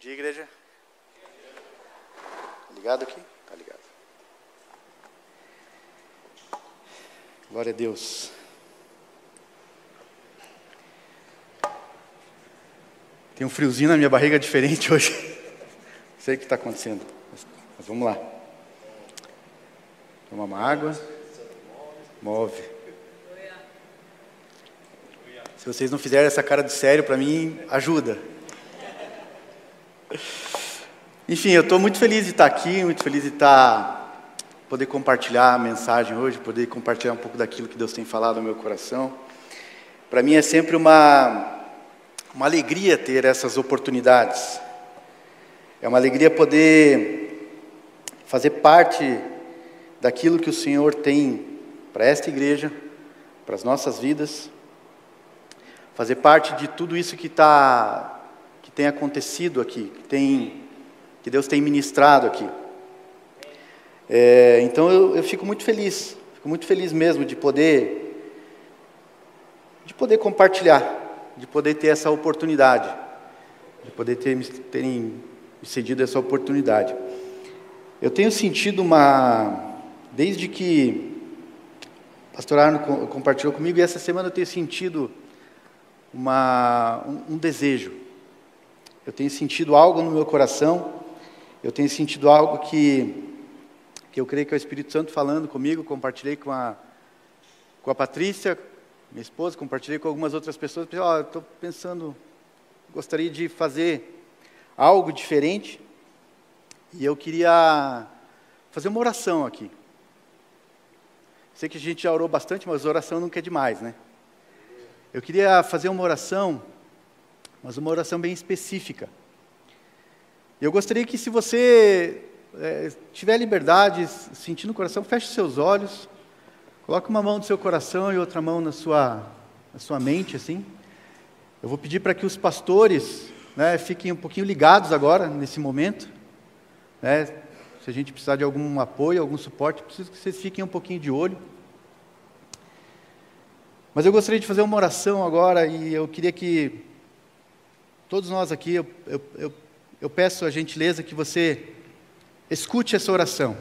dia, igreja. Tá ligado aqui? Tá ligado. Glória a Deus. Tem um friozinho na minha barriga diferente hoje. Não sei o que está acontecendo, mas vamos lá. Toma uma água. Move. Se vocês não fizerem essa cara de sério, para mim, ajuda. Enfim, eu estou muito feliz de estar aqui, muito feliz de poder compartilhar a mensagem hoje, poder compartilhar um pouco daquilo que Deus tem falado no meu coração. Para mim é sempre uma alegria ter essas oportunidades. É uma alegria poder fazer parte daquilo que o Senhor tem para esta igreja, para as nossas vidas, fazer parte de tudo isso que tem acontecido aqui, que Deus tem ministrado aqui. Então eu fico muito feliz mesmo de poder compartilhar, de poder ter essa oportunidade, de poder terem me cedido essa oportunidade. Eu tenho sentido desde que o pastor Arno compartilhou comigo, e essa semana eu tenho sentido um desejo. Eu tenho sentido algo no meu coração, eu tenho sentido algo que eu creio que é o Espírito Santo falando comigo. Compartilhei com a Patrícia, minha esposa, compartilhei com algumas outras pessoas. Estou pensando, gostaria de fazer algo diferente, e eu queria fazer uma oração aqui. Sei que a gente já orou bastante, mas oração nunca é demais, né? Eu queria fazer uma oração, mas uma oração bem específica. Eu gostaria que, se você tiver liberdade, sentindo o coração, feche seus olhos, coloque uma mão no seu coração e outra mão na sua mente, assim. Eu vou pedir para que os pastores, fiquem um pouquinho ligados agora, nesse momento. Se a gente precisar de algum apoio, algum suporte, preciso que vocês fiquem um pouquinho de olho. Mas eu gostaria de fazer uma oração agora, e eu queria que todos nós aqui, eu peço a gentileza que você escute essa oração.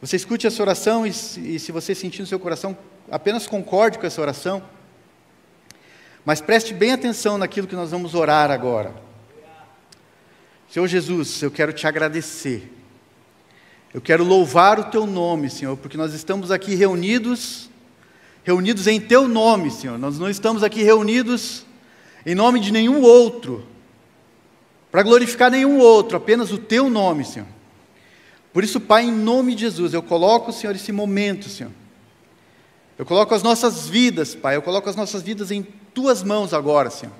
Você escute essa oração, e se você sentir no seu coração, apenas concorde com essa oração, mas preste bem atenção naquilo que nós vamos orar agora. Senhor Jesus, eu quero te agradecer. Eu quero louvar o teu nome, Senhor, porque nós estamos aqui reunidos em teu nome, Senhor. Nós não estamos aqui reunidos em nome de nenhum outro, para glorificar nenhum outro, apenas o teu nome, Senhor. Por isso, Pai, em nome de Jesus, eu coloco, Senhor, esse momento, Senhor. Eu coloco as nossas vidas, Pai, eu coloco as nossas vidas em tuas mãos agora, Senhor.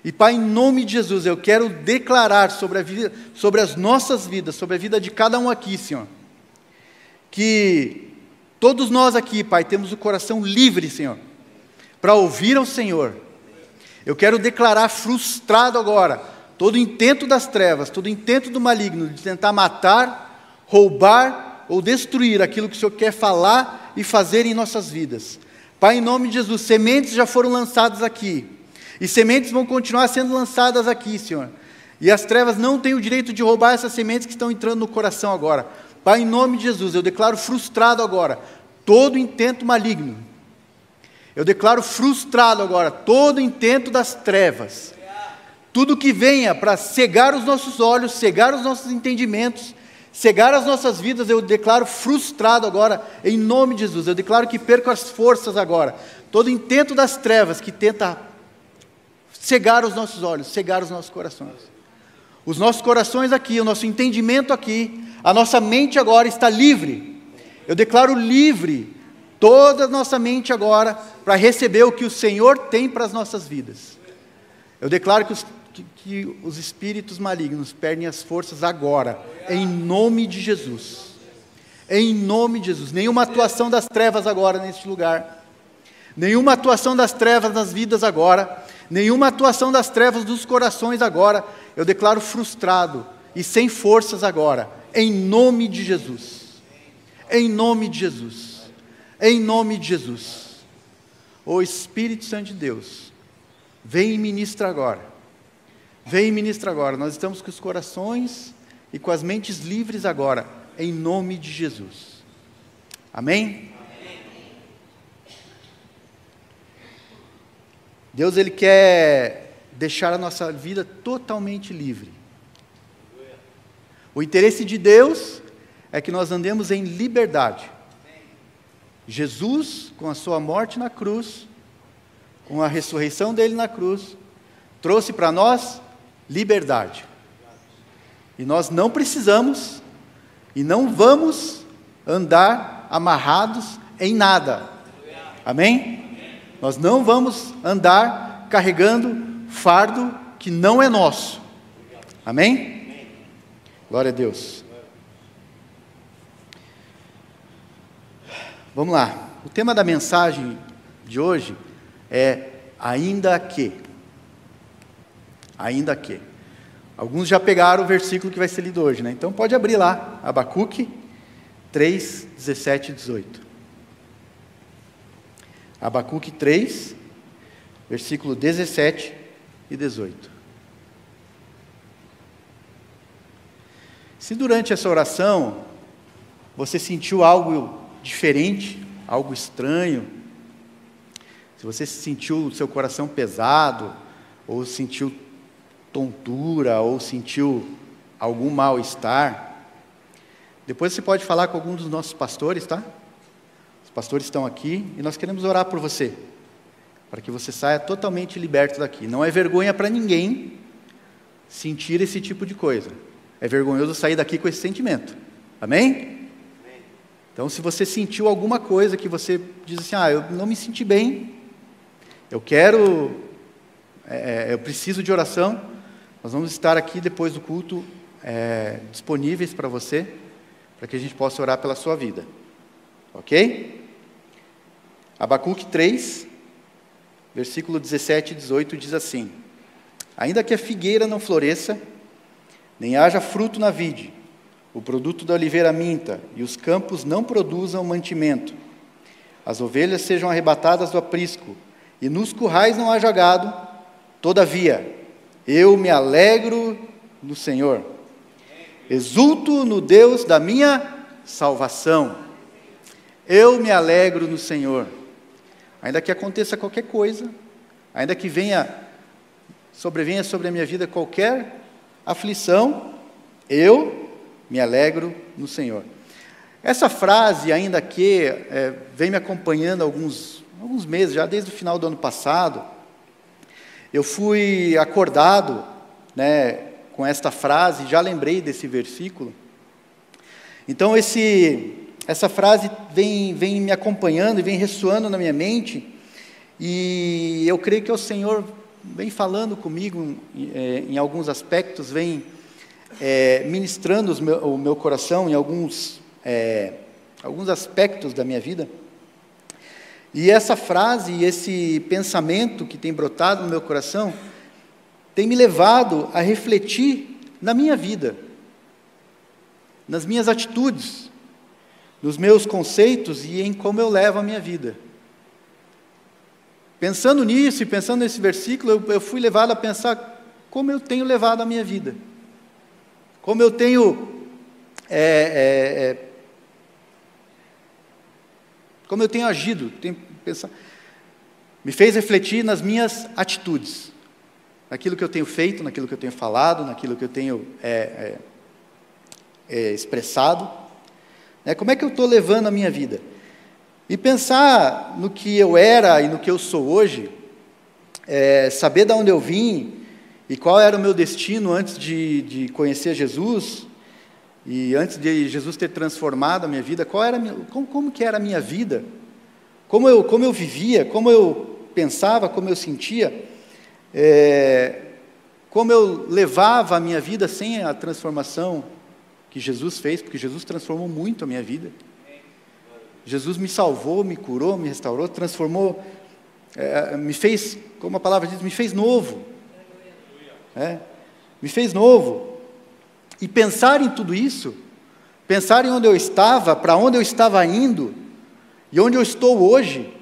E, Pai, em nome de Jesus, eu quero declarar sobre as nossas vidas, sobre a vida de cada um aqui, Senhor, que todos nós aqui, Pai, temos o coração livre, Senhor, para ouvir ao Senhor. Eu quero declarar frustrado agora todo intento das trevas, todo intento do maligno de tentar matar, roubar ou destruir aquilo que o Senhor quer falar e fazer em nossas vidas. Pai, em nome de Jesus, sementes já foram lançadas aqui, e sementes vão continuar sendo lançadas aqui, Senhor. E as trevas não têm o direito de roubar essas sementes que estão entrando no coração agora. Pai, em nome de Jesus, eu declaro frustrado agora todo intento maligno. Eu declaro frustrado agora todo intento das trevas. Tudo que venha para cegar os nossos olhos, cegar os nossos entendimentos, cegar as nossas vidas, eu declaro frustrado agora, em nome de Jesus. Eu declaro que perco as forças agora. Todo intento das trevas que tenta cegar os nossos olhos, cegar os nossos corações. Os nossos corações aqui, o nosso entendimento aqui, a nossa mente agora está livre. Eu declaro livre toda a nossa mente agora para receber o que o Senhor tem para as nossas vidas. Eu declaro que os espíritos malignos perdem as forças agora, em nome de Jesus. Em nome de Jesus. Nenhuma atuação das trevas agora neste lugar. Nenhuma atuação das trevas nas vidas agora. Nenhuma atuação das trevas dos corações agora. Eu declaro frustrado e sem forças agora, em nome de Jesus. Em nome de Jesus. Em nome de Jesus. Ô Espírito Santo de Deus, vem e ministra agora. Vem e ministra agora. Nós estamos com os corações e com as mentes livres agora, em nome de Jesus. Amém? Deus, Ele quer deixar a nossa vida totalmente livre. O interesse de Deus é que nós andemos em liberdade. Jesus, com a sua morte na cruz, com a ressurreição dele na cruz, trouxe para nós liberdade. E nós não precisamos e não vamos andar amarrados em nada. Amém? Nós não vamos andar carregando fardo que não é nosso. Amém? Glória a Deus. Vamos lá. O tema da mensagem de hoje é ainda que. Ainda que. Alguns já pegaram o versículo que vai ser lido hoje, né? Então pode abrir lá, Abacuque 3, 17 e 18. Abacuque 3, versículo 17 e 18. Se durante essa oração você sentiu algo diferente, algo estranho, se você sentiu o seu coração pesado, ou sentiu tontura, ou sentiu algum mal-estar, depois você pode falar com algum dos nossos pastores, tá? Os pastores estão aqui e nós queremos orar por você, para que você saia totalmente liberto daqui. Não é vergonha para ninguém sentir esse tipo de coisa. É vergonhoso sair daqui com esse sentimento. Amém? Então, se você sentiu alguma coisa que você diz assim, eu não me senti bem, eu preciso de oração, nós vamos estar aqui depois do culto disponíveis para você, para que a gente possa orar pela sua vida. Ok? Abacuque 3, versículo 17 e 18 diz assim: ainda que a figueira não floresça, nem haja fruto na vide, o produto da oliveira minta, e os campos não produzam mantimento, as ovelhas sejam arrebatadas do aprisco, e nos currais não haja gado, todavia, eu me alegro no Senhor, exulto no Deus da minha salvação, eu me alegro no Senhor. Ainda que aconteça qualquer coisa, ainda que sobrevenha sobre a minha vida qualquer aflição, eu me alegro no Senhor. Essa frase, ainda que, vem me acompanhando há alguns meses, já desde o final do ano passado. Eu fui acordado, né, com esta frase, já lembrei desse versículo. Então, essa frase vem me acompanhando e vem ressoando na minha mente, e eu creio que o Senhor vem falando comigo em alguns aspectos, vem ministrando o meu coração em alguns aspectos da minha vida. E essa frase e esse pensamento que tem brotado no meu coração tem me levado a refletir na minha vida, nas minhas atitudes, nos meus conceitos e em como eu levo a minha vida. Pensando nisso e pensando nesse versículo, eu fui levado a pensar como eu tenho levado a minha vida, como eu tenho agido, me fez refletir nas minhas atitudes, naquilo que eu tenho feito, naquilo que eu tenho falado, naquilo que eu tenho expressado, né? Como é que eu estou levando a minha vida? E pensar no que eu era e no que eu sou hoje, saber de onde eu vim e qual era o meu destino antes de conhecer Jesus, e antes de Jesus ter transformado a minha vida, como que era a minha vida, como eu vivia, como eu pensava, como eu sentia, como eu levava a minha vida sem a transformação que Jesus fez, porque Jesus transformou muito a minha vida. Jesus me salvou, me curou, me restaurou, transformou, me fez, como a palavra diz, me fez novo. Me fez novo. E pensar em tudo isso, pensar em onde eu estava, para onde eu estava indo, e onde eu estou hoje,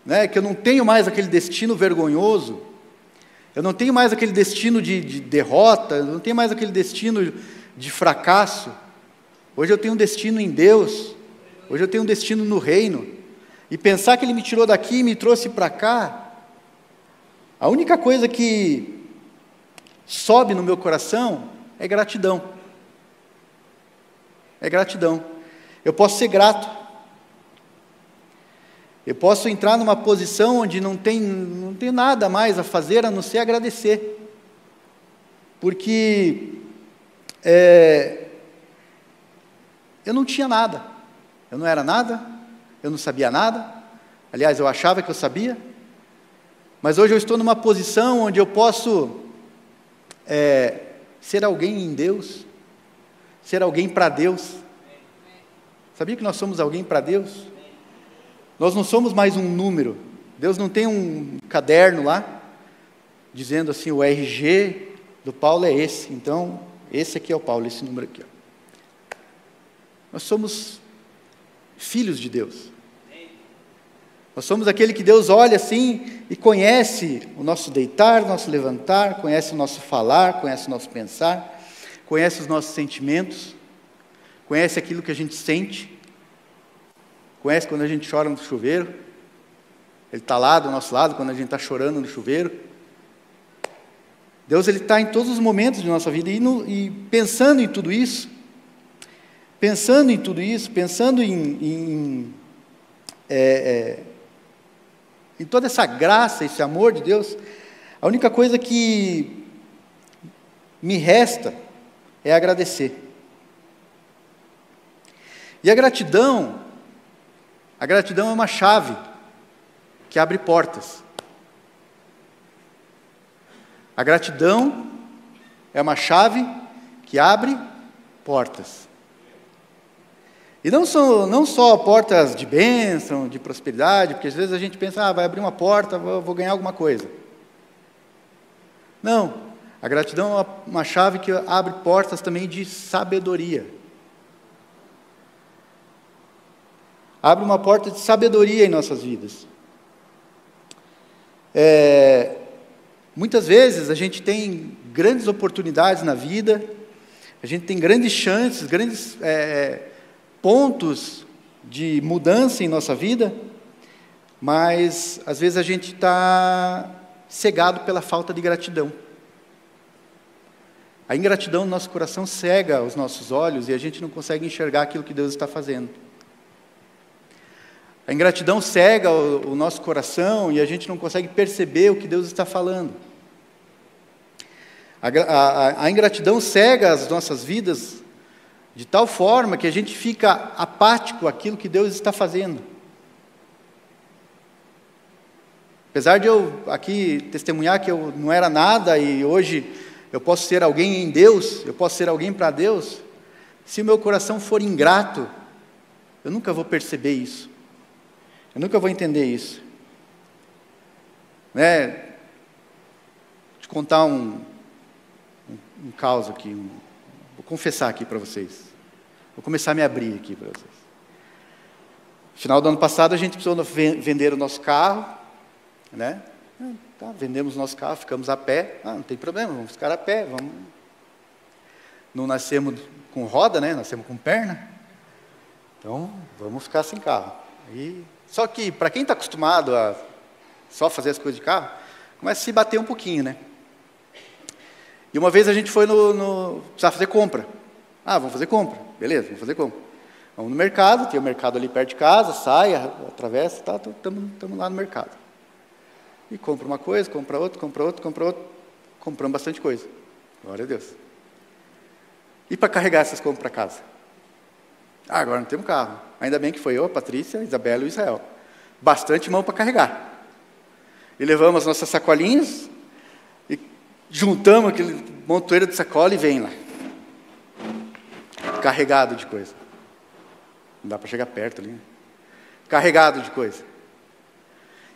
né, que eu não tenho mais aquele destino vergonhoso, Eu não tenho mais aquele destino de derrota, eu não tenho mais aquele destino de fracasso. Hoje eu tenho um destino em Deus, hoje eu tenho um destino no reino. E pensar que Ele me tirou daqui e me trouxe para cá, a única coisa que sobe no meu coração é gratidão. É gratidão. Eu posso ser grato. Eu posso entrar numa posição onde não tem nada mais a fazer a não ser agradecer. Porque eu não tinha nada. Eu não era nada, eu não sabia nada. Aliás, eu achava que eu sabia. Mas hoje eu estou numa posição onde eu posso ser alguém em Deus, ser alguém para Deus. Sabia que nós somos alguém para Deus? Nós não somos mais um número. Deus não tem um caderno lá, dizendo assim, o RG do Paulo é esse. Então, esse aqui é o Paulo, esse número aqui. Ó. Nós somos filhos de Deus. Nós somos aquele que Deus olha assim e conhece o nosso deitar, o nosso levantar, conhece o nosso falar, conhece o nosso pensar, conhece os nossos sentimentos, conhece aquilo que a gente sente. Conhece quando a gente chora no chuveiro? Ele está lá do nosso lado quando a gente está chorando no chuveiro. Deus, Ele está em todos os momentos de nossa vida. E pensando em tudo isso, pensando em toda essa graça, esse amor de Deus, a única coisa que me resta é agradecer. E a gratidão é uma chave que abre portas. A gratidão é uma chave que abre portas. E não só portas de bênção, de prosperidade, porque às vezes a gente pensa, vai abrir uma porta, vou ganhar alguma coisa. Não, a gratidão é uma chave que abre portas também de sabedoria. Abre uma porta de sabedoria em nossas vidas. Muitas vezes a gente tem grandes oportunidades na vida, a gente tem grandes chances, grandes pontos de mudança em nossa vida, mas às vezes a gente está cegado pela falta de gratidão. A ingratidão no nosso coração cega os nossos olhos e a gente não consegue enxergar aquilo que Deus está fazendo. A ingratidão cega o nosso coração e a gente não consegue perceber o que Deus está falando. A ingratidão cega as nossas vidas de tal forma que a gente fica apático àquilo que Deus está fazendo. Apesar de eu aqui testemunhar que eu não era nada e hoje eu posso ser alguém em Deus, eu posso ser alguém para Deus, se o meu coração for ingrato, eu nunca vou perceber isso. Eu nunca vou entender isso. Vou te contar um caos aqui, vou confessar aqui para vocês. Vou começar a me abrir aqui para vocês. No final do ano passado a gente precisou vender o nosso carro, né? Vendemos o nosso carro, ficamos a pé. Não tem problema, vamos ficar a pé. Não nascemos com roda, né? Nascemos com perna. Então, vamos ficar sem carro. Só que, para quem está acostumado a só fazer as coisas de carro, começa a se bater um pouquinho, né? E uma vez a gente foi precisava fazer compra. Vamos fazer compra. Beleza, vamos fazer compra. Vamos no mercado, tem o mercado ali perto de casa, sai, atravessa, estamos lá no mercado. E compra uma coisa, compra outra. Compramos bastante coisa. Glória a Deus. E para carregar essas compras para casa? Agora não temos carro. Ainda bem que foi eu, a Patrícia, a Isabela e o Israel. Bastante mão para carregar. E levamos as nossas sacolinhas e juntamos aquele montoeiro de sacola e vem lá. Carregado de coisa. Não dá para chegar perto ali, né? Carregado de coisa.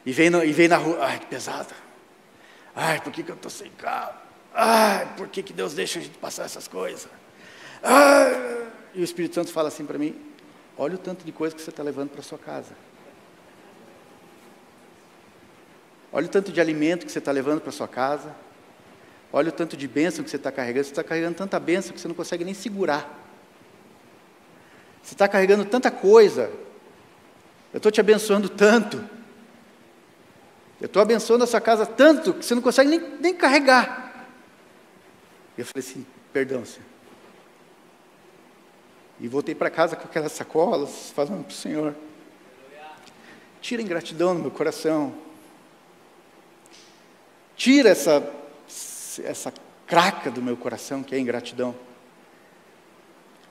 E vem na rua. Ai, que pesado. Ai, por que eu estou sem carro? Ai, por que Deus deixa a gente passar essas coisas? Ai. E o Espírito Santo fala assim para mim: olha o tanto de coisa que você está levando para sua casa. Olha o tanto de alimento que você está levando para sua casa. Olha o tanto de bênção que você está carregando. Você está carregando tanta bênção que você não consegue nem segurar. Você está carregando tanta coisa. Eu estou te abençoando tanto. Eu estou abençoando a sua casa tanto que você não consegue nem carregar. Eu falei assim, perdão, Senhor. E voltei para casa com aquelas sacolas, falando para o Senhor, tira a ingratidão no meu coração. Tira essa craca do meu coração, que é a ingratidão.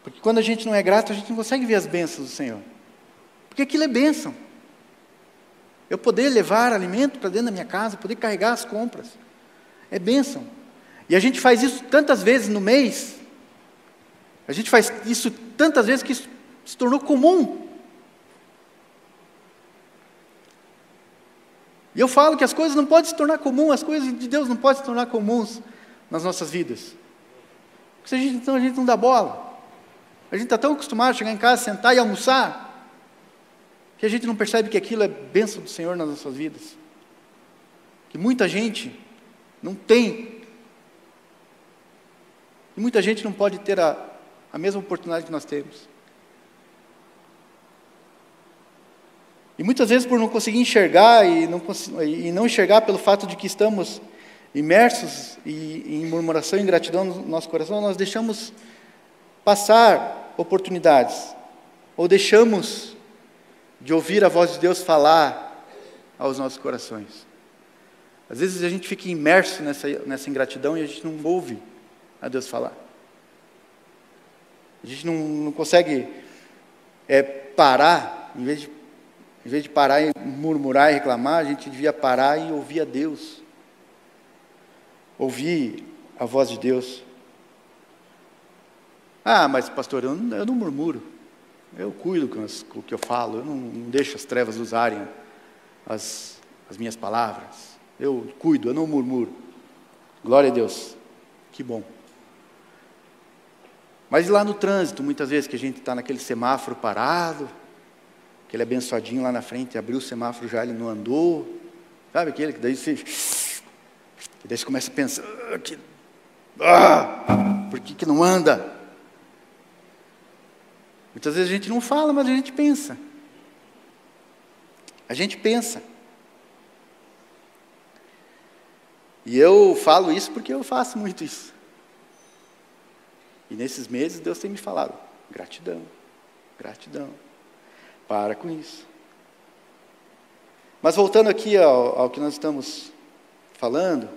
Porque quando a gente não é grato, a gente não consegue ver as bênçãos do Senhor. Porque aquilo é bênção. Eu poder levar alimento para dentro da minha casa, poder carregar as compras, é bênção. E a gente faz isso tantas vezes no mês, a gente faz isso tantas vezes que isso se tornou comum. E eu falo que as coisas não podem se tornar comuns, as coisas de Deus não podem se tornar comuns nas nossas vidas. Porque então a gente não dá bola. A gente está tão acostumado a chegar em casa, sentar e almoçar, que a gente não percebe que aquilo é bênção do Senhor nas nossas vidas. Que muita gente não tem. E muita gente não pode ter a mesma oportunidade que nós temos. E muitas vezes por não conseguir enxergar e não enxergar pelo fato de que estamos imersos em murmuração e ingratidão no nosso coração, nós deixamos passar oportunidades. Ou deixamos de ouvir a voz de Deus falar aos nossos corações. Às vezes a gente fica imerso nessa ingratidão e a gente não ouve a Deus falar. A gente não consegue parar, em vez de parar e murmurar e reclamar, a gente devia parar e ouvir a Deus. Ouvir a voz de Deus. Ah, mas pastor, eu não murmuro. Eu cuido com o que eu falo, eu não deixo as trevas usarem as minhas palavras. Eu cuido, eu não murmuro. Glória a Deus, que bom. Mas e lá no trânsito, muitas vezes que a gente está naquele semáforo parado, aquele abençoadinho lá na frente, abriu o semáforo já, ele não andou, sabe aquele que daí você começa a pensar, por que não anda? Muitas vezes a gente não fala, mas a gente pensa. A gente pensa. E eu falo isso porque eu faço muito isso. E nesses meses Deus tem me falado, gratidão, gratidão. Para com isso. Mas voltando aqui ao que nós estamos falando,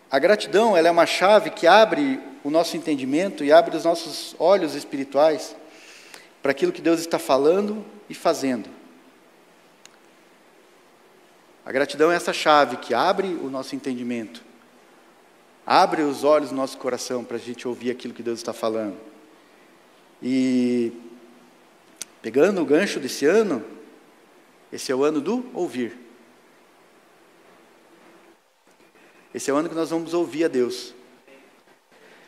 a gratidão, ela é uma chave que abre o nosso entendimento e abre os nossos olhos espirituais para aquilo que Deus está falando e fazendo. A gratidão é essa chave que abre o nosso entendimento, abre os olhos do nosso coração para a gente ouvir aquilo que Deus está falando. E pegando o gancho desse ano, esse é o ano do ouvir. Esse é o ano que nós vamos ouvir a Deus.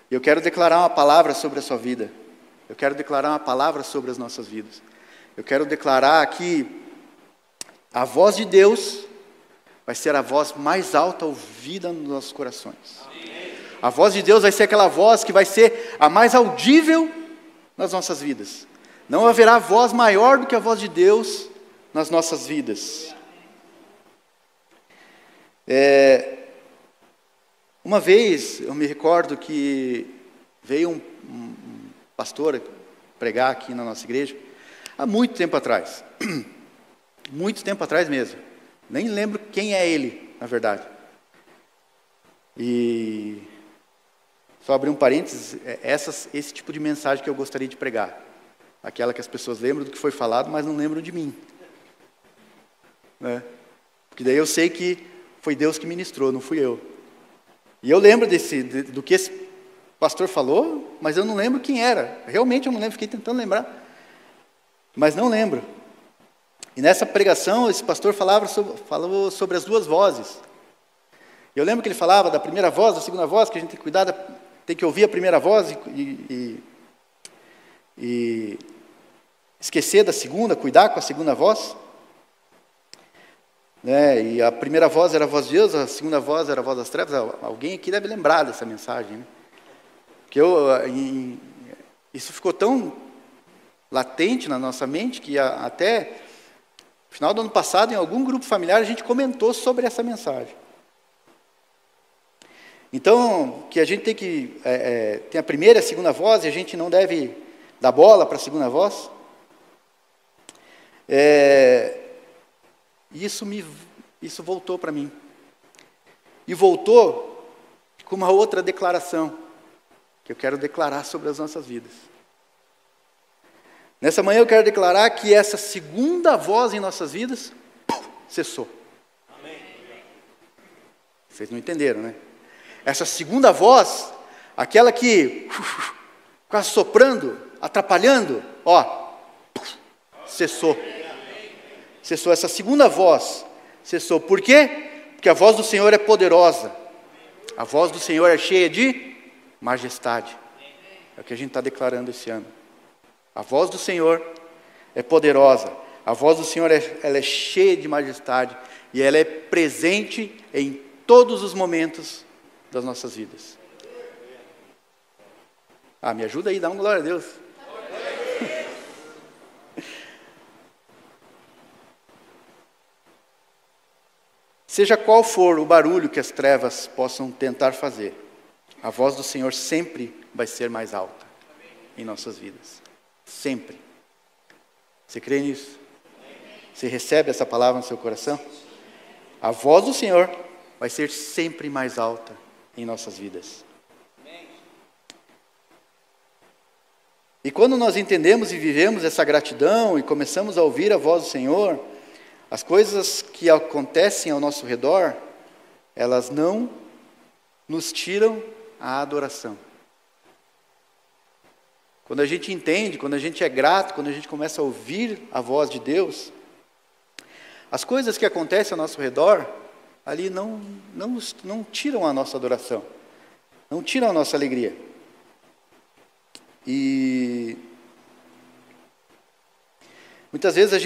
E eu quero declarar uma palavra sobre a sua vida. Eu quero declarar uma palavra sobre as nossas vidas. Eu quero declarar que a voz de Deus vai ser a voz mais alta ouvida nos nossos corações. A voz de Deus vai ser aquela voz que vai ser a mais audível nas nossas vidas. Não haverá voz maior do que a voz de Deus nas nossas vidas. Uma vez, eu me recordo que veio um pastor pregar aqui na nossa igreja, há muito tempo atrás. Muito tempo atrás mesmo. Nem lembro quem é ele, na verdade. E só abrir um parênteses, esse tipo de mensagem que eu gostaria de pregar. Aquela que as pessoas lembram do que foi falado, mas não lembram de mim. Né? Porque daí eu sei que foi Deus que ministrou, não fui eu. E eu lembro do que esse pastor falou, mas eu não lembro quem era. Realmente eu não lembro, fiquei tentando lembrar. Mas não lembro. E nessa pregação, esse pastor falou sobre as duas vozes. Eu lembro que ele falava da primeira voz, da segunda voz, que a gente tem que cuidar, tem que ouvir a primeira voz e esquecer da segunda, cuidar com a segunda voz. né? E a primeira voz era a voz de Deus, a segunda voz era a voz das trevas. Alguém aqui deve lembrar dessa mensagem, né? Porque isso ficou tão latente na nossa mente que até no final do ano passado, em algum grupo familiar, a gente comentou sobre essa mensagem. Então, que a gente tem a primeira e a segunda voz, e a gente não deve dar bola para a segunda voz. Isso voltou para mim. E voltou com uma outra declaração, que eu quero declarar sobre as nossas vidas. Nessa manhã eu quero declarar que essa segunda voz em nossas vidas cessou. Amém. Vocês não entenderam, né? Essa segunda voz, aquela que quase soprando, atrapalhando, cessou. Cessou. Essa segunda voz cessou. Por quê? Porque a voz do Senhor é poderosa. A voz do Senhor é cheia de majestade. É o que a gente está declarando esse ano. A voz do Senhor é poderosa. A voz do Senhor ela é cheia de majestade. E ela é presente em todos os momentos das nossas vidas. Me ajuda aí, dá uma glória a Deus. Seja qual for o barulho que as trevas possam tentar fazer, a voz do Senhor sempre vai ser mais alta em nossas vidas. Sempre. Você crê nisso? Você recebe essa palavra no seu coração? A voz do Senhor vai ser sempre mais alta em nossas vidas. E quando nós entendemos e vivemos essa gratidão e começamos a ouvir a voz do Senhor, as coisas que acontecem ao nosso redor, elas não nos tiram a adoração. Quando a gente entende, quando a gente é grato, quando a gente começa a ouvir a voz de Deus, as coisas que acontecem ao nosso redor, ali não tiram a nossa adoração, não tiram a nossa alegria. E muitas vezes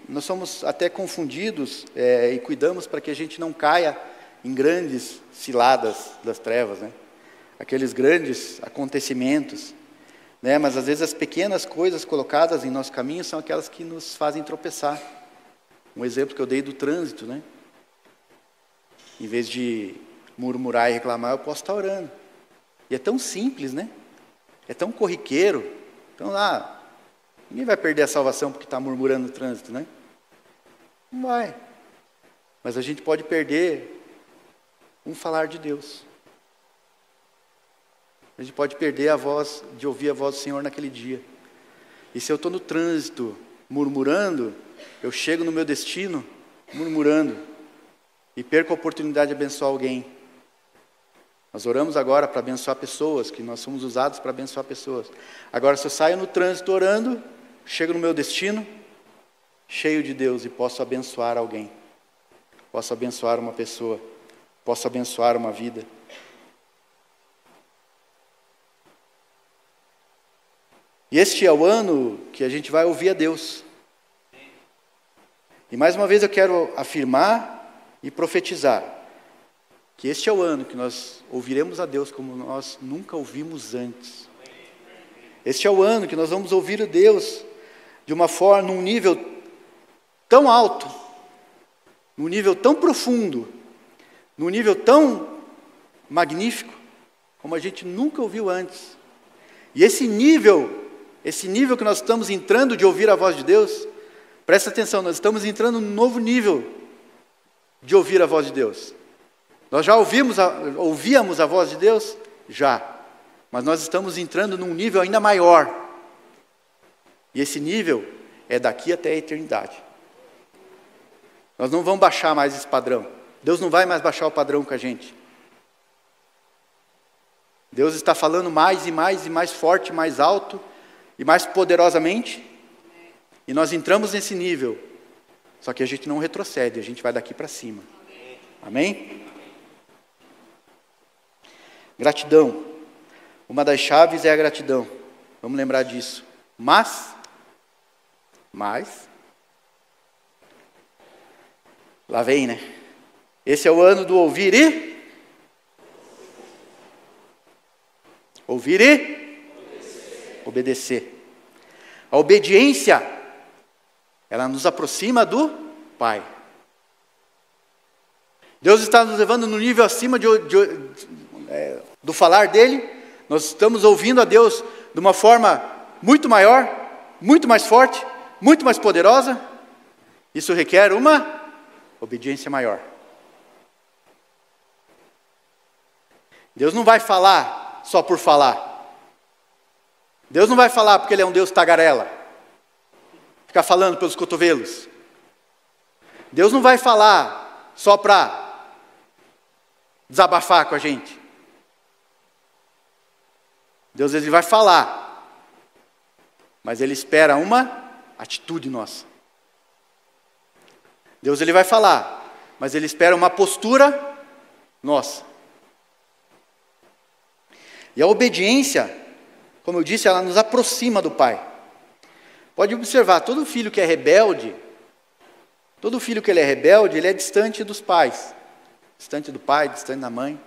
nós somos até confundidos e cuidamos para que a gente não caia em grandes ciladas das trevas, né? Aqueles grandes acontecimentos, né? Mas às vezes as pequenas coisas colocadas em nosso caminho são aquelas que nos fazem tropeçar. Um exemplo que eu dei do trânsito, né? Em vez de murmurar e reclamar, eu posso estar orando. E é tão simples, né? É tão corriqueiro. Então ninguém vai perder a salvação porque está murmurando no trânsito, né? Não vai. Mas a gente pode perder um falar de Deus. A gente pode perder a voz, de ouvir a voz do Senhor naquele dia. E se eu estou no trânsito murmurando, eu chego no meu destino murmurando e perco a oportunidade de abençoar alguém. Nós oramos agora para abençoar pessoas, que nós somos usados para abençoar pessoas. Agora, se eu saio no trânsito orando, chego no meu destino cheio de Deus e posso abençoar alguém. Posso abençoar uma pessoa. Posso abençoar uma vida. E este é o ano que a gente vai ouvir a Deus. E mais uma vez eu quero afirmar e profetizar que este é o ano que nós ouviremos a Deus como nós nunca ouvimos antes. Este é o ano que nós vamos ouvir a Deus de uma forma, num nível tão alto, num nível tão profundo, num nível tão magnífico, como a gente nunca ouviu antes. E esse nível que nós estamos entrando de ouvir a voz de Deus, presta atenção, nós estamos entrando num novo nível de ouvir a voz de Deus. Nós já ouvíamos a voz de Deus? Já. Mas nós estamos entrando num nível ainda maior. E esse nível é daqui até a eternidade. Nós não vamos baixar mais esse padrão. Deus não vai mais baixar o padrão com a gente. Deus está falando mais e mais e mais forte, mais alto e mais poderosamente. E nós entramos nesse nível. Só que a gente não retrocede, a gente vai daqui para cima. Amém? Gratidão. Uma das chaves é a gratidão. Vamos lembrar disso. Mas, Lá vem, né? Esse é o ano do ouvir e obedecer. A obediência, ela nos aproxima do Pai. Deus está nos levando no nível acima do falar dele. Nós estamos ouvindo a Deus de uma forma muito maior, muito mais forte, muito mais poderosa. Isso requer uma obediência maior. Deus não vai falar só por falar. Deus não vai falar porque Ele é um Deus tagarela, ficar falando pelos cotovelos. Deus não vai falar só para desabafar com a gente. Deus, Ele vai falar, mas Ele espera uma atitude nossa. Deus, Ele vai falar, mas Ele espera uma postura nossa. E a obediência, como eu disse, ela nos aproxima do Pai. Pode observar, todo filho que é rebelde, ele é distante dos pais. Distante do pai, distante da mãe.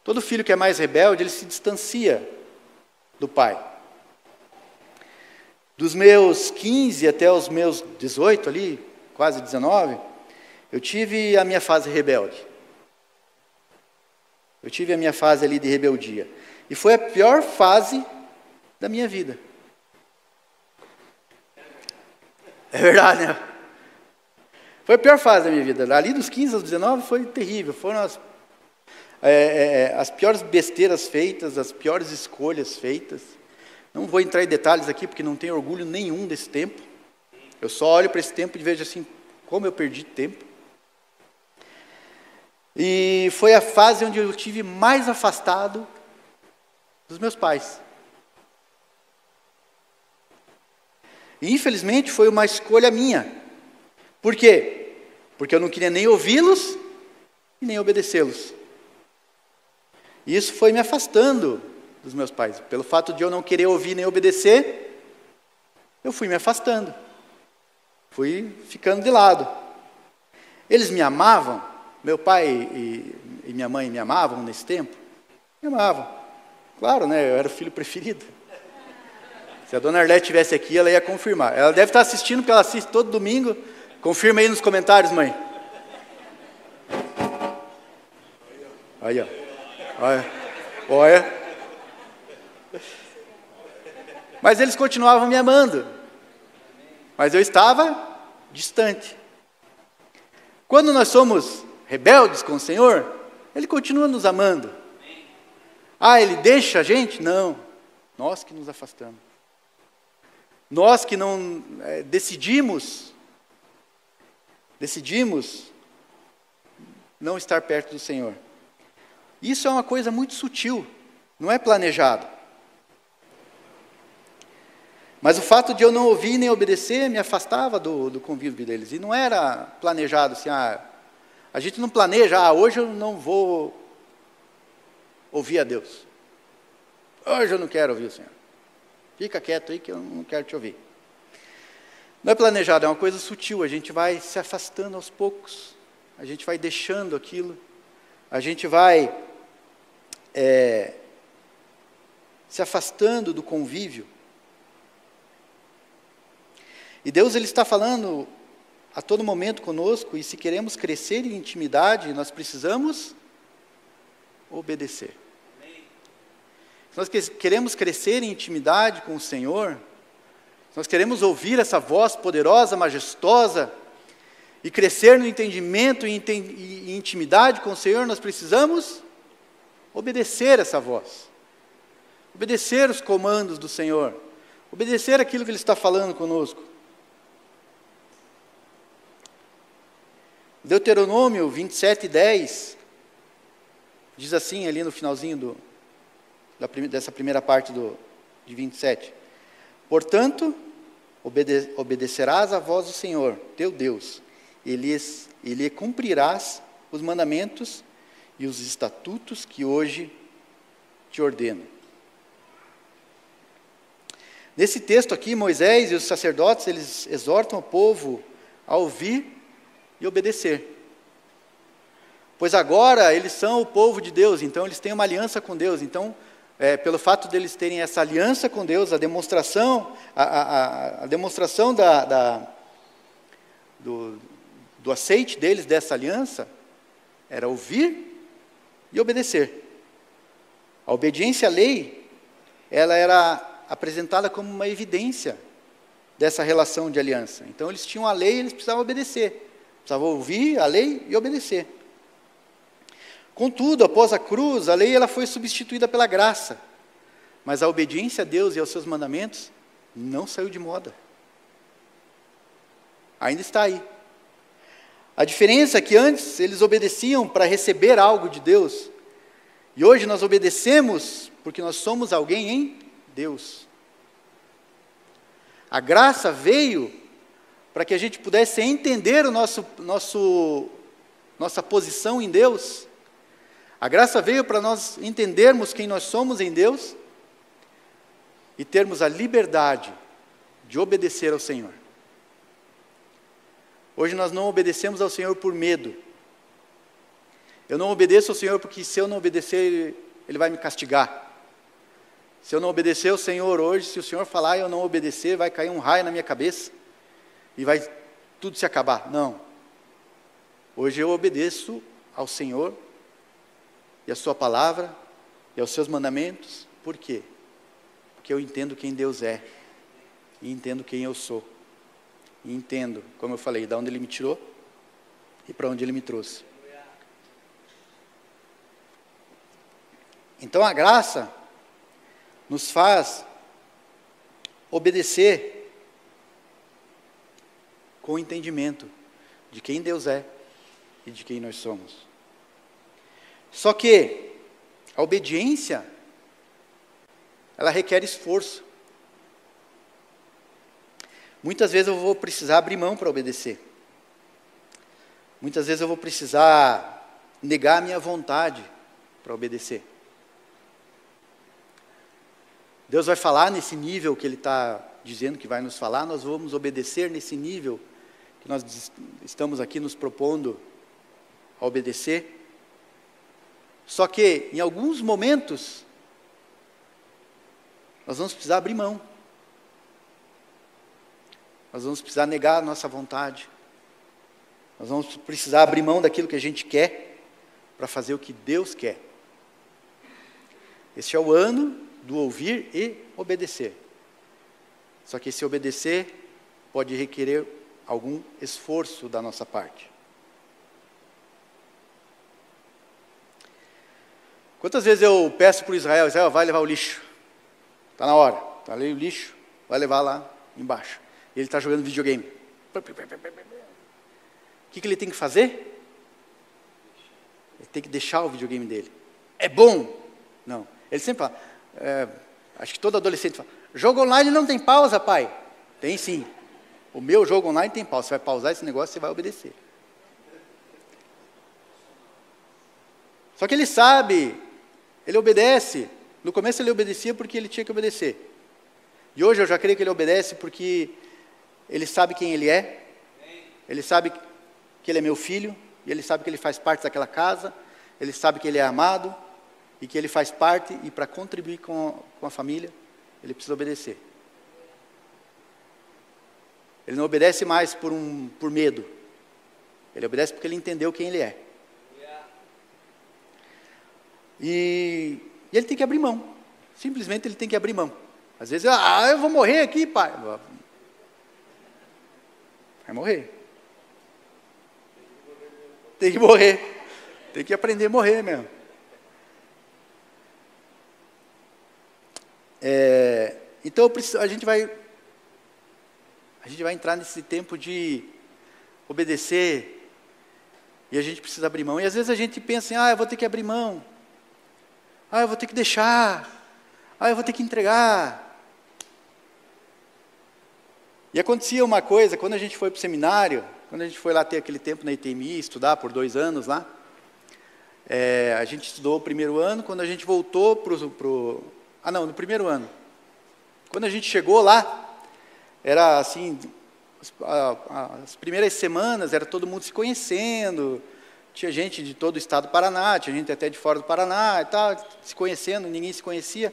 Todo filho que é mais rebelde, ele se distancia do pai. Dos meus 15 até os meus 18 ali, quase 19, eu tive a minha fase rebelde. Eu tive a minha fase ali de rebeldia. E foi a pior fase da minha vida. É verdade, né? Foi a pior fase da minha vida. Ali dos 15 aos 19 foi terrível. Foram as piores besteiras feitas, as piores escolhas feitas. Não vou entrar em detalhes aqui, porque não tenho orgulho nenhum desse tempo. Eu só olho para esse tempo e vejo assim, como eu perdi tempo. E foi a fase onde eu estive mais afastado dos meus pais. E infelizmente foi uma escolha minha. Por quê? Porque eu não queria nem ouvi-los e nem obedecê-los. E isso foi me afastando dos meus pais. Pelo fato de eu não querer ouvir nem obedecer, eu fui me afastando. Fui ficando de lado. Eles me amavam, meu pai e minha mãe me amavam nesse tempo? Me amavam. Claro, né? Eu era o filho preferido. Se a dona Arlete estivesse aqui, ela ia confirmar. Ela deve estar assistindo, porque ela assiste todo domingo. Confirma aí nos comentários, mãe. Aí, ó. Olha. Mas eles continuavam me amando. Mas eu estava distante. Quando nós somos rebeldes com o Senhor, Ele continua nos amando. Ah, Ele deixa a gente? Não. Nós que nos afastamos. Nós que não decidimos não estar perto do Senhor. Isso é uma coisa muito sutil, não é planejado. Mas o fato de eu não ouvir nem obedecer me afastava do convívio deles. E não era planejado assim, a gente não planeja, hoje eu não vou ouvir a Deus. Hoje eu não quero ouvir o Senhor. Fica quieto aí que eu não quero te ouvir. Não é planejado, é uma coisa sutil, a gente vai se afastando aos poucos, a gente vai deixando aquilo, a gente vai se afastando do convívio. E Deus, Ele está falando a todo momento conosco, e se queremos crescer em intimidade, nós precisamos obedecer. Se nós queremos crescer em intimidade com o Senhor, se nós queremos ouvir essa voz poderosa, majestosa, e crescer no entendimento e intimidade com o Senhor, nós precisamos obedecer essa voz, obedecer os comandos do Senhor, obedecer aquilo que Ele está falando conosco. Deuteronômio 27:10 diz assim, ali no finalzinho dessa primeira parte de 27. Portanto, obedecerás à voz do Senhor, teu Deus, e lhe cumprirás os mandamentos e os estatutos que hoje te ordeno. Nesse texto aqui, Moisés e os sacerdotes, eles exortam o povo a ouvir e obedecer. Pois agora eles são o povo de Deus, então eles têm uma aliança com Deus. Então, pelo fato deles terem essa aliança com Deus, a demonstração do aceite deles dessa aliança, era ouvir e obedecer. A obediência à lei, ela era apresentada como uma evidência dessa relação de aliança. Então eles tinham a lei e eles precisavam obedecer. Precisavam ouvir a lei e obedecer. Contudo, após a cruz, a lei ela foi substituída pela graça. Mas a obediência a Deus e aos seus mandamentos não saiu de moda. Ainda está aí. A diferença é que antes eles obedeciam para receber algo de Deus. E hoje nós obedecemos porque nós somos alguém em Deus. A graça veio para que a gente pudesse entender nossa posição em Deus. A graça veio para nós entendermos quem nós somos em Deus e termos a liberdade de obedecer ao Senhor. Hoje nós não obedecemos ao Senhor por medo. Eu não obedeço ao Senhor porque se eu não obedecer, Ele vai me castigar. Se eu não obedecer ao Senhor hoje, se o Senhor falar e eu não obedecer, vai cair um raio na minha cabeça e vai tudo se acabar. Não. Hoje eu obedeço ao Senhor e à sua palavra e aos seus mandamentos. Por quê? Porque eu entendo quem Deus é e entendo quem eu sou. E entendo, como eu falei, de onde Ele me tirou e para onde Ele me trouxe. Então a graça nos faz obedecer com o entendimento de quem Deus é e de quem nós somos. Só que a obediência, ela requer esforço. Muitas vezes eu vou precisar abrir mão para obedecer. Muitas vezes eu vou precisar negar a minha vontade para obedecer. Deus vai falar nesse nível que Ele está dizendo que vai nos falar, nós vamos obedecer nesse nível que nós estamos aqui nos propondo a obedecer. Só que, em alguns momentos, nós vamos precisar abrir mão. Nós vamos precisar negar a nossa vontade. Nós vamos precisar abrir mão daquilo que a gente quer para fazer o que Deus quer. Este é o ano do ouvir e obedecer. Só que esse obedecer pode requerer algum esforço da nossa parte. Quantas vezes eu peço para o Israel, vai levar o lixo. Está na hora, está ali o lixo, vai levar lá embaixo. Ele está jogando videogame. O que ele tem que fazer? Ele tem que deixar o videogame dele. É bom? Não. Ele sempre fala, acho que todo adolescente fala, jogo online não tem pausa, pai. Tem sim. O meu jogo online tem pausa. Você vai pausar esse negócio, você vai obedecer. Só que ele sabe, ele obedece. No começo ele obedecia porque ele tinha que obedecer. E hoje eu já creio que ele obedece porque ele sabe quem ele é. Ele sabe que ele é meu filho. E ele sabe que ele faz parte daquela casa. Ele sabe que ele é amado. E que ele faz parte. E para contribuir com a família, ele precisa obedecer. Ele não obedece mais por medo. Ele obedece porque ele entendeu quem ele é. E ele tem que abrir mão. Simplesmente ele tem que abrir mão. Às vezes, eu vou morrer aqui, pai. Vai morrer. Tem que morrer. Tem que aprender a morrer mesmo. Então a gente vai entrar nesse tempo de obedecer. E a gente precisa abrir mão. E às vezes a gente pensa assim, eu vou ter que abrir mão. Eu vou ter que deixar. Eu vou ter que entregar. E acontecia uma coisa, quando a gente foi para o seminário, quando a gente foi lá ter aquele tempo na ITMI, estudar por 2 anos lá, a gente estudou o primeiro ano, quando a gente voltou no primeiro ano. Quando a gente chegou lá, era assim, as primeiras semanas, era todo mundo se conhecendo, tinha gente de todo o estado do Paraná, tinha gente até de fora do Paraná e tal, se conhecendo, ninguém se conhecia.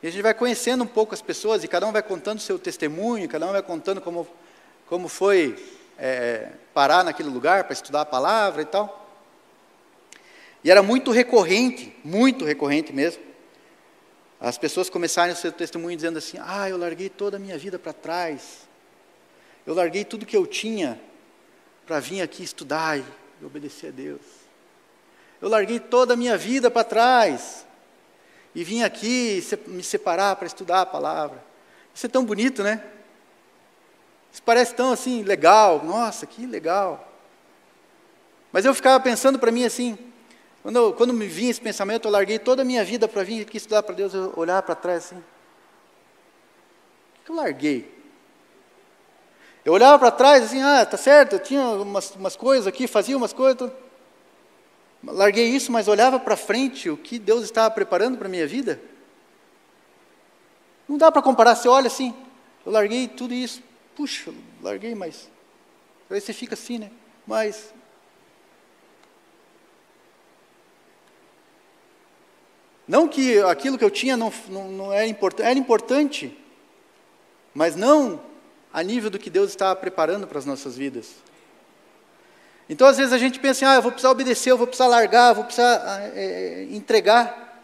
E a gente vai conhecendo um pouco as pessoas, e cada um vai contando o seu testemunho, cada um vai contando como foi parar naquele lugar para estudar a palavra e tal. E era muito recorrente mesmo, as pessoas começarem o seu testemunho dizendo assim: eu larguei toda a minha vida para trás, eu larguei tudo que eu tinha para vir aqui estudar e obedecer a Deus. Eu larguei toda a minha vida para trás e vim aqui me separar para estudar a palavra. Isso é tão bonito, né? Isso parece tão assim, legal. Nossa, que legal. Mas eu ficava pensando para mim assim, quando me vinha esse pensamento, eu larguei toda a minha vida para vir aqui estudar para Deus, eu olhava para trás assim, o que eu larguei? Eu olhava para trás assim, tá certo, eu tinha umas coisas aqui, fazia umas coisas, larguei isso, mas olhava para frente o que Deus estava preparando para a minha vida. Não dá para comparar, você olha assim, eu larguei tudo isso, puxa, larguei, mas aí você fica assim, né? Mas não que aquilo que eu tinha não era importante, mas não a nível do que Deus estava preparando para as nossas vidas. Então, às vezes, a gente pensa assim, eu vou precisar obedecer, eu vou precisar largar, eu vou precisar entregar.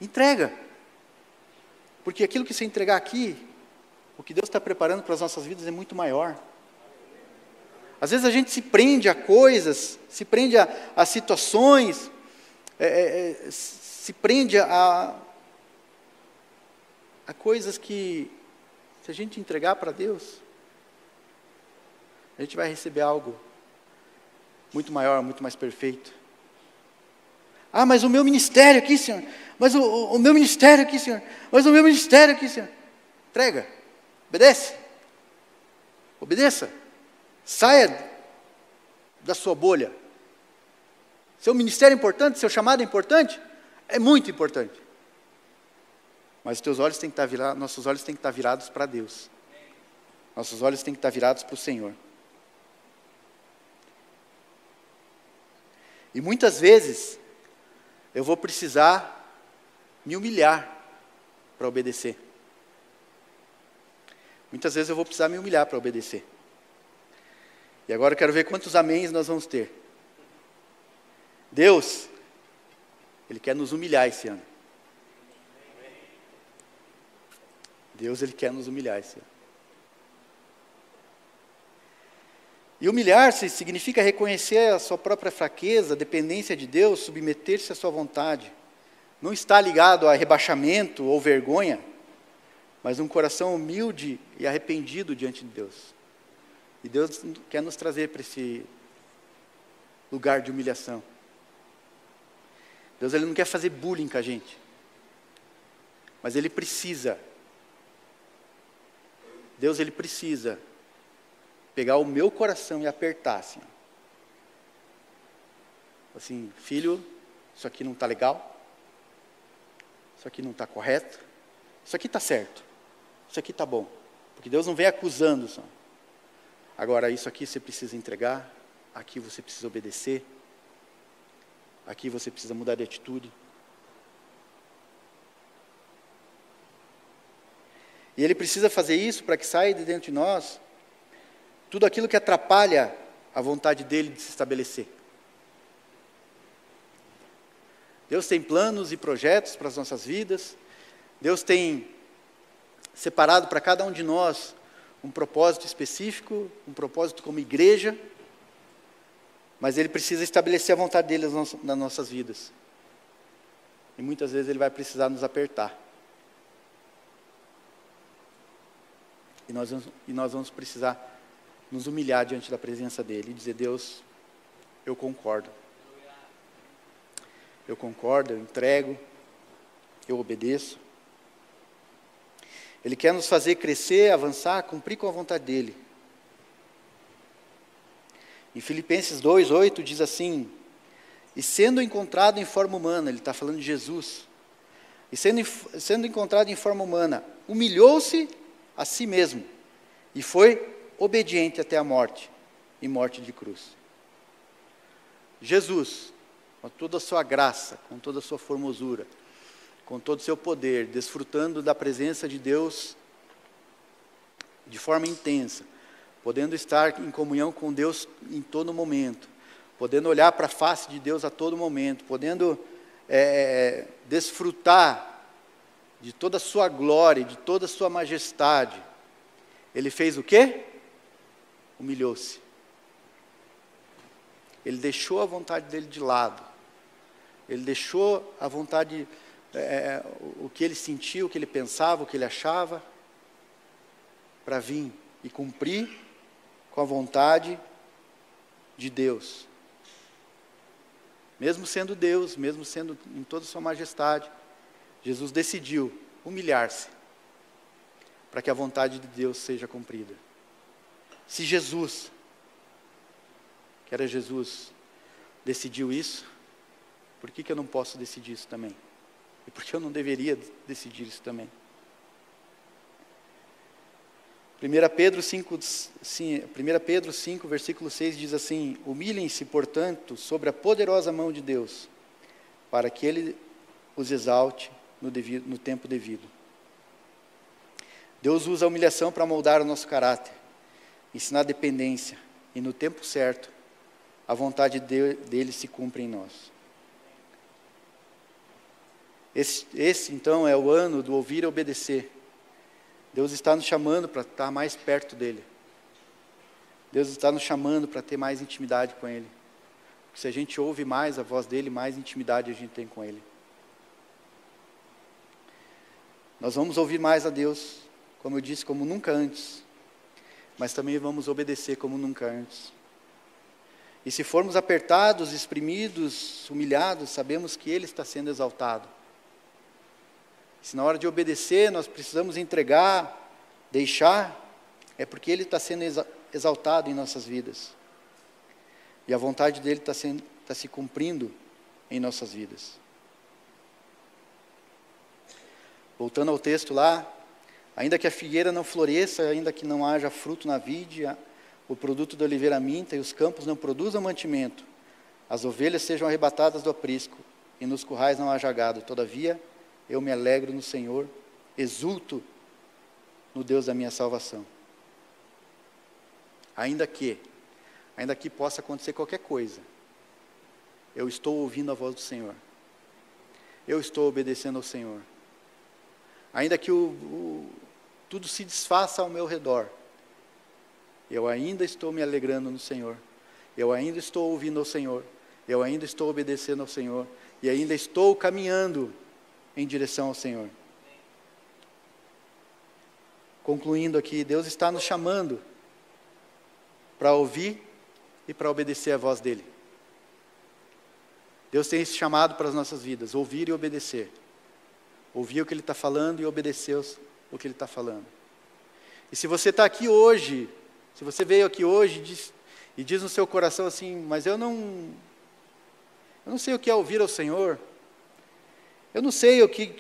Entrega. Porque aquilo que você entregar aqui, o que Deus está preparando para as nossas vidas é muito maior. Às vezes a gente se prende a coisas, se prende a situações, se prende a coisas que, se a gente entregar para Deus, a gente vai receber algo muito maior, muito mais perfeito. Mas o meu ministério aqui, Senhor. Mas o meu ministério aqui, Senhor. Mas o meu ministério aqui, Senhor. Entrega. Obedece. Obedeça. Saia da sua bolha. Seu ministério é importante, seu chamado é importante? É muito importante. Mas os teus olhos têm que estar virados, nossos olhos têm que estar virados para Deus. Nossos olhos têm que estar virados para o Senhor. E muitas vezes, eu vou precisar me humilhar para obedecer. Muitas vezes eu vou precisar me humilhar para obedecer. E agora eu quero ver quantos améns nós vamos ter. Deus, Ele quer nos humilhar esse ano. Deus, Ele quer nos humilhar esse ano. E humilhar-se significa reconhecer a sua própria fraqueza, a dependência de Deus, submeter-se à sua vontade. Não está ligado a rebaixamento ou vergonha, mas um coração humilde e arrependido diante de Deus. E Deus quer nos trazer para esse lugar de humilhação. Deus, Ele não quer fazer bullying com a gente, mas Ele precisa. Deus, Ele precisa pegar o meu coração e apertar assim. Assim, filho, isso aqui não está legal, isso aqui não está correto, isso aqui está certo, isso aqui está bom. Porque Deus não vem acusando só. Agora, isso aqui você precisa entregar, aqui você precisa obedecer, aqui você precisa mudar de atitude. E Ele precisa fazer isso para que saia de dentro de nós tudo aquilo que atrapalha a vontade dEle de se estabelecer. Deus tem planos e projetos para as nossas vidas. Deus tem separado para cada um de nós um propósito específico, um propósito como igreja, mas Ele precisa estabelecer a vontade dEle nas nossas vidas. E muitas vezes Ele vai precisar nos apertar. E nós vamos precisar nos humilhar diante da presença dEle e dizer: Deus, eu concordo. Eu concordo, eu entrego, eu obedeço. Ele quer nos fazer crescer, avançar, cumprir com a vontade dEle. Em Filipenses 2:8 diz assim: e sendo encontrado em forma humana, ele está falando de Jesus, e sendo encontrado em forma humana, humilhou-se a si mesmo, e foi obediente até a morte, e morte de cruz. Jesus, com toda a sua graça, com toda a sua formosura, com todo o seu poder, desfrutando da presença de Deus de forma intensa, podendo estar em comunhão com Deus em todo momento, podendo olhar para a face de Deus a todo momento, podendo desfrutar de toda a sua glória, de toda a sua majestade. Ele fez o quê? Humilhou-se. Ele deixou a vontade dele de lado. Ele deixou a vontade, o que ele sentia, o que ele pensava, o que ele achava, para vir e cumprir com a vontade de Deus. Mesmo sendo Deus, mesmo sendo em toda a sua majestade, Jesus decidiu humilhar-se para que a vontade de Deus seja cumprida. Se Jesus, que era Jesus, decidiu isso, por que eu não posso decidir isso também? E por que eu não deveria decidir isso também? 1 Pedro 5, versículo 6 diz assim: humilhem-se, portanto, sobre a poderosa mão de Deus, para que Ele os exalte no tempo devido. Deus usa a humilhação para moldar o nosso caráter, ensinar dependência, e no tempo certo, a vontade dele se cumpre em nós. Esse então é o ano do ouvir e obedecer. Deus está nos chamando para estar mais perto dele. Deus está nos chamando para ter mais intimidade com ele. Porque se a gente ouve mais a voz dele, mais intimidade a gente tem com ele. Nós vamos ouvir mais a Deus, como eu disse, como nunca antes. Mas também vamos obedecer como nunca antes. E se formos apertados, exprimidos, humilhados, sabemos que ele está sendo exaltado. Se na hora de obedecer nós precisamos entregar, deixar, é porque ele está sendo exaltado em nossas vidas. E a vontade dele está se cumprindo em nossas vidas. Voltando ao texto lá, ainda que a figueira não floresça, ainda que não haja fruto na vide, o produto da oliveira minta e os campos não produzam mantimento, as ovelhas sejam arrebatadas do aprisco e nos currais não haja gado, todavia eu me alegro no Senhor, exulto no Deus da minha salvação. Ainda que possa acontecer qualquer coisa, eu estou ouvindo a voz do Senhor. Eu estou obedecendo ao Senhor. Ainda que tudo se desfaça ao meu redor, eu ainda estou me alegrando no Senhor. Eu ainda estou ouvindo ao Senhor. Eu ainda estou obedecendo ao Senhor. E ainda estou caminhando em direção ao Senhor. Concluindo aqui, Deus está nos chamando para ouvir e para obedecer a voz dEle. Deus tem esse chamado para as nossas vidas, ouvir e obedecer. Ouvir o que Ele está falando e obedecer o que Ele está falando. E se você está aqui hoje, se você veio aqui hoje e diz no seu coração assim, mas eu não sei o que é ouvir ao Senhor, eu não sei o que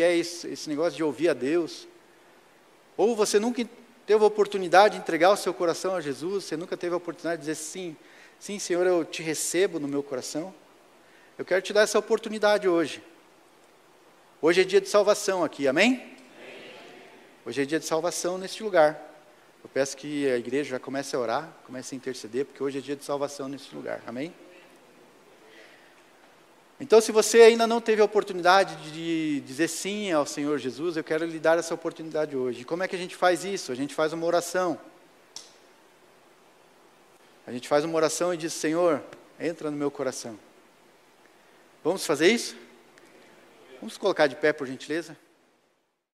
é esse negócio de ouvir a Deus, ou você nunca teve a oportunidade de entregar o seu coração a Jesus, você nunca teve a oportunidade de dizer sim, sim Senhor, eu te recebo no meu coração, eu quero te dar essa oportunidade hoje. Hoje é dia de salvação aqui, amém? Hoje é dia de salvação neste lugar. Eu peço que a igreja já comece a orar, comece a interceder, porque hoje é dia de salvação neste lugar, amém? Então, se você ainda não teve a oportunidade de dizer sim ao Senhor Jesus, eu quero lhe dar essa oportunidade hoje. E como é que a gente faz isso? A gente faz uma oração. A gente faz uma oração e diz, Senhor, entra no meu coração. Vamos fazer isso? Vamos colocar de pé, por gentileza?